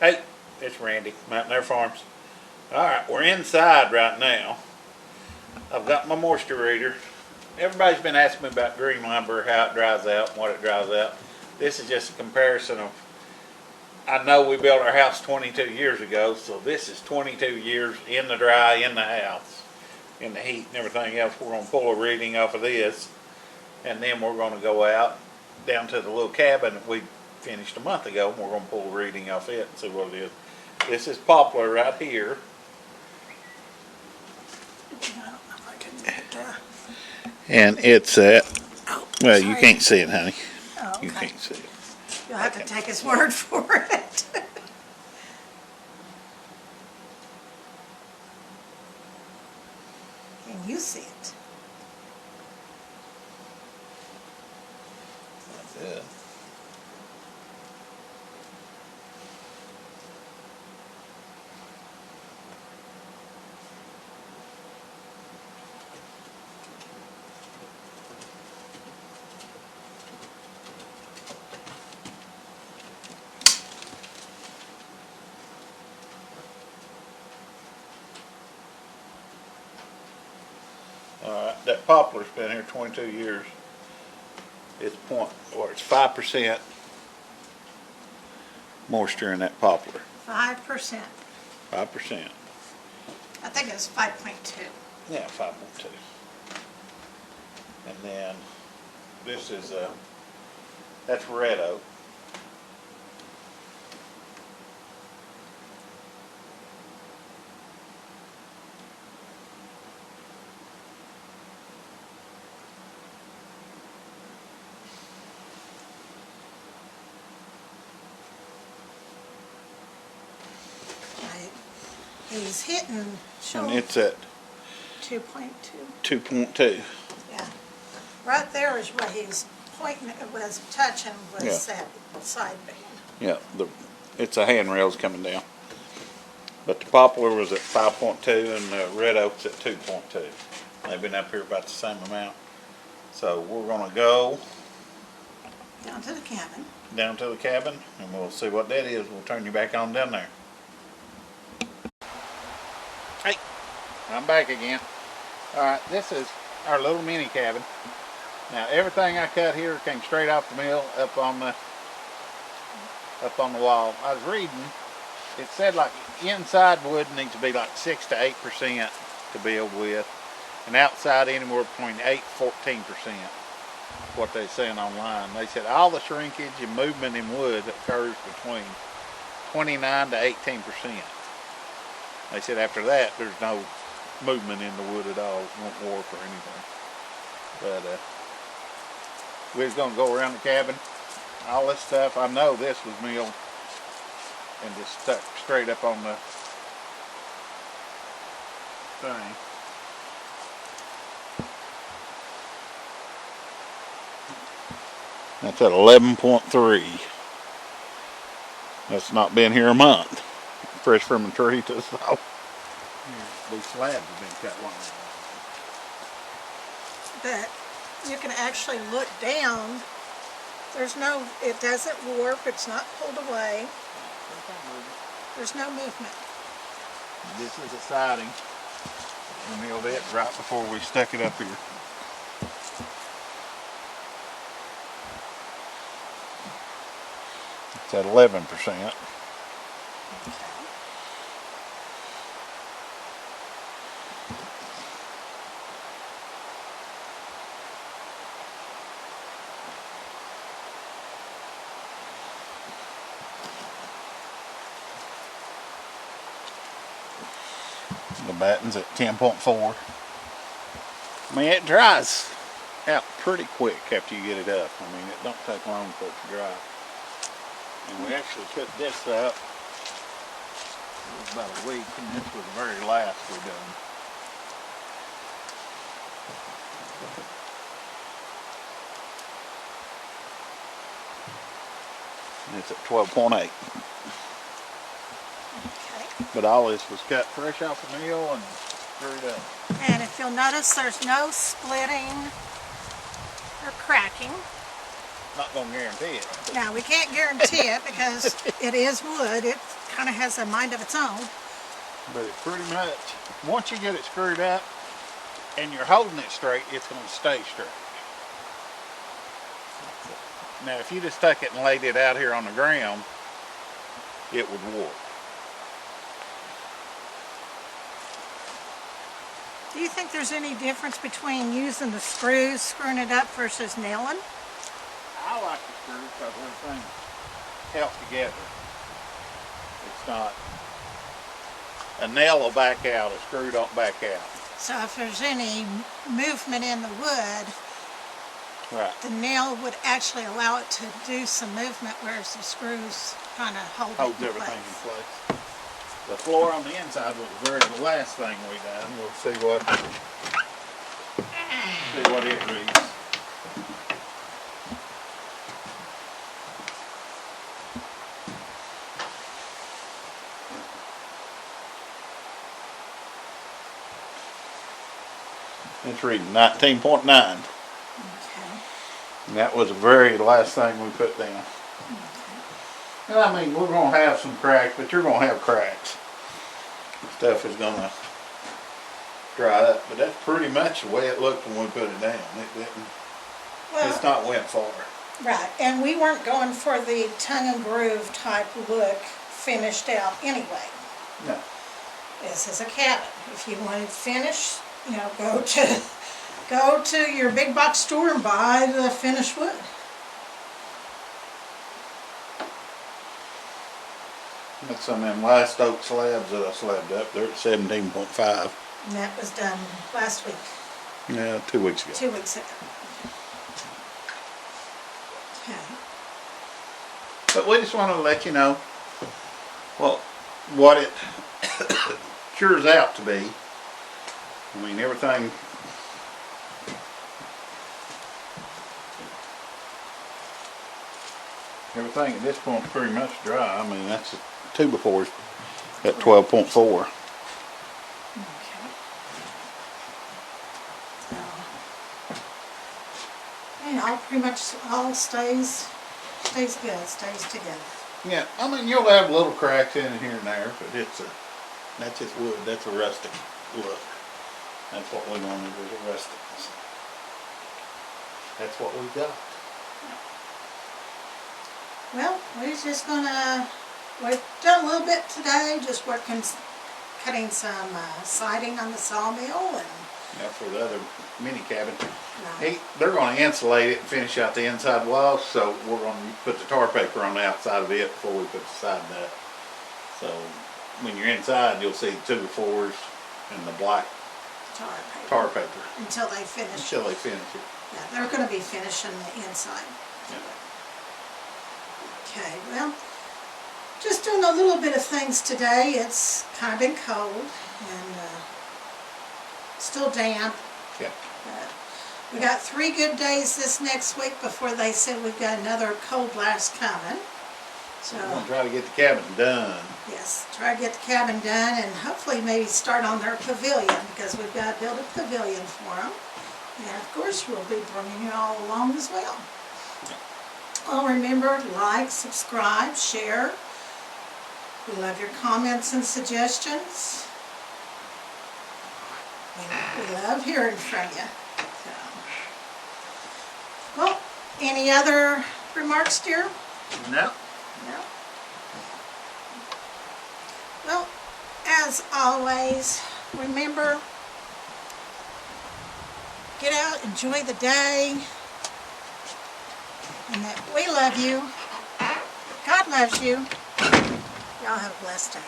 Hey, it's Randy, Mountain Air Farms. Alright, we're inside right now. I've got my moisture reader. Everybody's been asking me about green lumber, how it dries out and what it dries out. This is just a comparison of, I know we built our house 22 years ago, so this is 22 years in the dry, in the house, in the heat and everything else. We're going to pull a reading off of this, and then we're going to go out down to the little cabin that we finished a month ago, and we're going to pull a reading off it and see what it is. This is poplar right here. And it's well, you can't see it, honey. Oh, okay. You can't see it. You'll have to take his word for it. Can you see it? That's it. Alright, that poplar's been here 22 years. It's it's 5% moisture in that poplar. 5%. 5%. I think it's 5.2. Yeah, 5.2. And then this is that's red oak. He's hitting, And it's at 2.2. 2.2. Yeah. Right there is where he's pointing, was touching, was Yeah. that side band. Yeah, it's a handrails coming down. But the poplar was at 5.2 and the red oak's at 2.2. They've been up here about the same amount. So we're gonna go Down to the cabin. down to the cabin and we'll see what that is. We'll turn you back on down there. Hey, I'm back again. Alright, this is our little mini cabin. Now everything I cut here came straight off the mill up on the wall. I was reading, it said like inside wood needs to be like 6 to 8% to build with, and outside anywhere between 8 and 14%. What they're saying online. They said all the shrinkage and movement in wood occurs between 29 to 18%. They said after that there's no movement in the wood at all. It won't warp or anything. But we're just gonna go around the cabin. All this stuff, I know this was milled and just stuck straight up on the thing. That's at 11.3. That's not been here a month. Fresh from the tree to the saw. These slabs have been cut long. But you can actually look down. There's no, it doesn't warp, it's not pulled away. There's no movement. This is a siding. We milled it right before we stuck it up here. It's at 11%. The batten's at 10.4. I mean, it dries out pretty quick after you get it up. I mean, it don't take long for it to dry. And we actually put this up, it was about a week, and this was the very last we done. And it's at 12.8. Okay. But all this was cut fresh off the mill and screwed up. And if you'll notice, there's no splitting or cracking. Not gonna guarantee it. Now, we can't guarantee it because it is wood. It kind of has a mind of its own. But it pretty much, once you get it screwed up and you're holding it straight, it's going to stay straight. Now, if you just took it and laid it out here on the ground, it would warp. Do you think there's any difference between using the screws, screwing it up, versus nailing? I like the screws because everything helps together. It's not, a nail will back out, a screw don't back out. So if there's any movement in the wood, Right. the nail would actually allow it to do some movement, whereas the screws kind of hold Holds it in everything place. in place. The floor on the inside was the last thing we done. We'll see what it reads. It's reading 19.9. Okay. And that was the very last thing we put down. And I mean, we're going to have some cracks, but you're going to have cracks. Stuff is going to dry up. But that's pretty much the way it looked when we put it down. It didn't, it's not went far. Right, and we weren't going for the tongue and groove type look finished out anyway. No. This is a cabin. If you want it finished, you know, go to your big box store and buy the finished wood. That's some of them last oak slabs that I slabbed up. They're at 17.5. And that was done last week, Yeah, 2 weeks ago. 2 weeks ago. Okay. But we just want to let you know, well, what it cures out to be. I mean, everything at this point is pretty much dry. I mean, that's 2 before at 12.4. Okay. So, and all pretty much all stays good, stays together. Yeah, I mean, you'll have little cracks in it here and there, but that's just wood. That's a rustic look. That's what we wanted, was a rustic. That's what we got. Well, we're just we've done a little bit today, just cutting some siding on the sawmill and. Now for the other mini cabin, No. they're going to insulate it and finish out the inside walls, so we're going to put the tar paper on the outside of it before we put the siding up. So when you're inside, you'll see 2 befores and the black tar paper Until they finish. until they finish it. Yeah, they're going to be finishing the inside. Okay, well, just doing a little bit of things today. It's kind of been cold and still damp. Yeah. We got 3 good days this next week before they said we've got another cold blast coming. So, We're going to try to get the cabin done. yes, try to get the cabin done and hopefully maybe start on their pavilion because we've got to build a pavilion for them. And of course we'll be bringing you all along as well. Well, remember, like, subscribe, share. We love your comments and suggestions. We love hearing from you. So. Well, any other remarks, dear? No. No? Well, as always, remember, get out, enjoy the day, and that we love you, God loves you. Y'all have a blessed day.